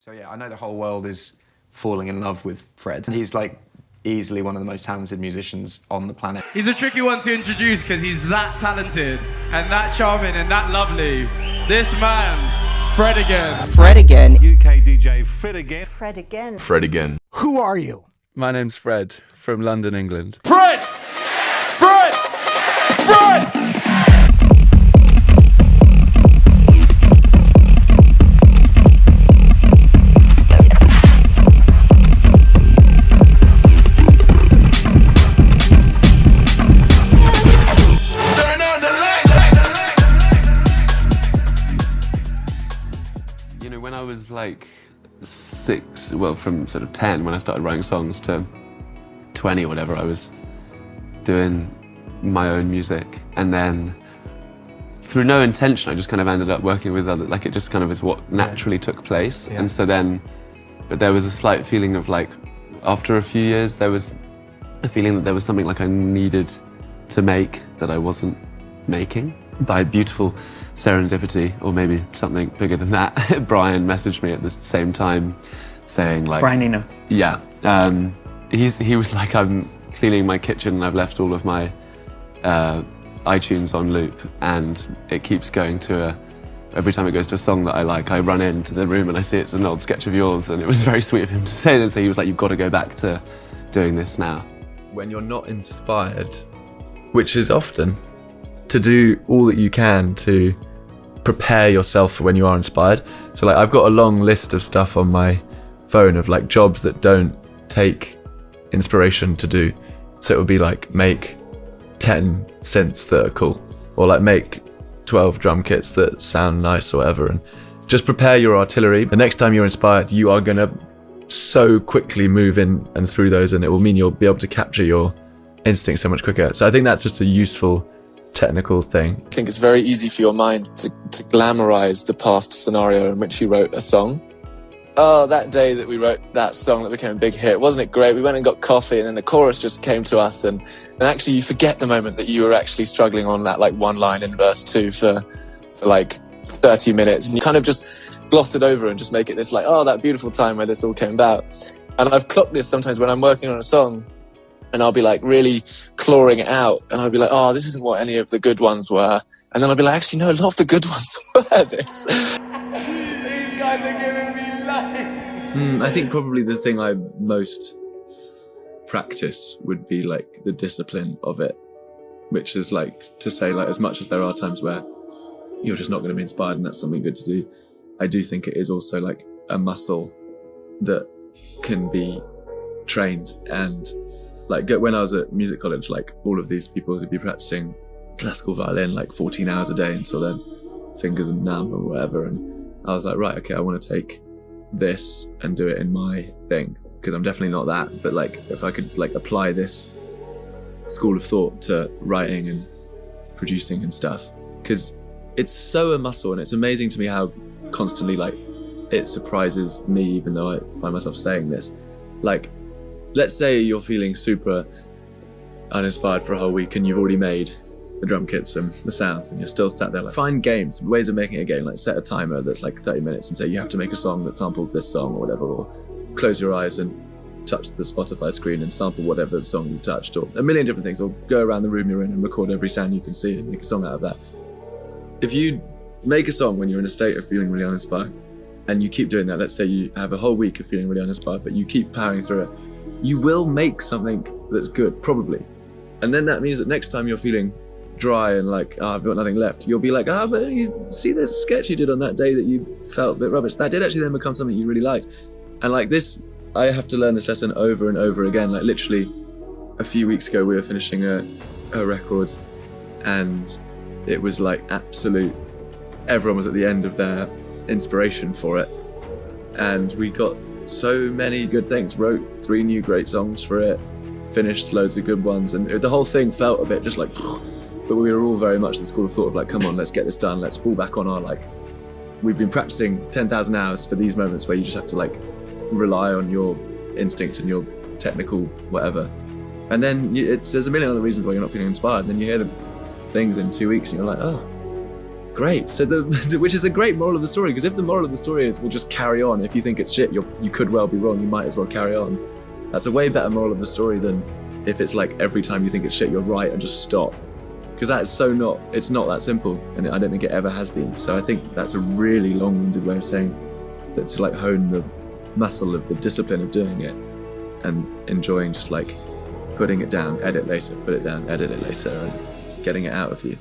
So yeah, I know the whole world is falling in love with Fred. He's like easily one of the most talented musicians on the planet. He's a tricky one to introduce because he's that talented and that charming and that lovely. This man, Fred again. Fred again. UK DJ Fred again. Fred again. Fred again. Who are you? My name's Fred, from London, England. Fred! Fred! Fred! When I was like 6, well, from sort of 10, when I started writing songs, to 20 or whatever, I was doing my own music. And then through no intention, I just kind of ended up working with other, like it just kind of is what naturally took place. And so then, but there was a slight feeling of like, after a few years, there was a feeling that there was something like I needed to make that I wasn't making. By beautiful serendipity, or maybe something bigger than that, Brian messaged me at the same time saying like... Brian Eno. Yeah. He was like, I'm cleaning my kitchen and I've left all of my iTunes on loop, and it keeps going to every time it goes to a song that I like, I run into the room and I see it's an old sketch of yours, and it was very sweet of him to say that. So he was like, you've got to go back to doing this now. When you're not inspired, which is often, to do all that you can to prepare yourself for when you are inspired. So like I've got a long list of stuff on my phone of like jobs that don't take inspiration to do. So it would be like make 10 synths that are cool, or like make 12 drum kits that sound nice or whatever, and just prepare your artillery. The next time you're inspired, you are gonna so quickly move in and through those, and it will mean you'll be able to capture your instincts so much quicker. So I think that's just a useful technical thing. I think it's very easy for your mind to glamorize the past scenario in which you wrote a song. Oh, that day that we wrote that song that became a big hit, wasn't it great? We went and got coffee and then the chorus just came to us, and actually you forget the moment that you were actually struggling on that like one line in verse 2 for like 30 minutes, and you kind of just gloss it over and just make it this like, oh, that beautiful time where this all came about. And I've clocked this sometimes when I'm working on a song, and I'll be like really clawing it out, and I'll be like, oh, this isn't what any of the good ones were. And then I'll be like, actually, no, a lot of the good ones were this. These guys are giving me life. I think probably the thing I most practice would be like the discipline of it, which is like to say, like, as much as there are times where you're just not going to be inspired and that's something good to do, I do think it is also like a muscle that can be trained. And like when I was at music college, like all of these people who'd be practicing classical violin like 14 hours a day until their fingers are numb or whatever. And I was like, right, okay, I want to take this and do it in my thing, because I'm definitely not that. But like if I could like apply this school of thought to writing and producing and stuff, because it's so a muscle, and it's amazing to me how constantly like it surprises me, even though I find myself saying this. Like, let's say you're feeling super uninspired for a whole week and you've already made the drum kits and the sounds, and you're still sat there. Like, find games, ways of making a game, like set a timer that's like 30 minutes and say you have to make a song that samples this song or whatever, or close your eyes and touch the Spotify screen and sample whatever song you've touched, or a million different things, or go around the room you're in and record every sound you can see and make a song out of that. If you make a song when you're in a state of feeling really uninspired, and you keep doing that, let's say you have a whole week of feeling really uninspired, but you keep powering through it, you will make something that's good, probably. And then that means that next time you're feeling dry and like, oh, I've got nothing left, you'll be like, oh, but you see this sketch you did on that day that you felt a bit rubbish, that did actually then become something you really liked. And like this, I have to learn this lesson over and over again. Like literally a few weeks ago, we were finishing a record, and it was like absolute, everyone was at the end of their inspiration for it, and we got so many good things, wrote 3 new great songs for it, finished loads of good ones, and the whole thing felt a bit just like, but we were all very much the school of thought of like, come on, let's get this done, let's fall back on our like, we've been practicing 10,000 hours for these moments where you just have to like rely on your instinct and your technical whatever. And then there's a million other reasons why you're not feeling inspired, and then you hear the things in 2 weeks and you're like, oh great. So which is a great moral of the story, because if the moral of the story is we'll just carry on, if you think it's shit, you could well be wrong, you might as well carry on. That's a way better moral of the story than if it's like every time you think it's shit, you're right and just stop. Because that's it's not that simple, and I don't think it ever has been. So I think that's a really long-winded way of saying that, to like hone the muscle of the discipline of doing it and enjoying just like putting it down, edit later, put it down, edit it later, and getting it out of you.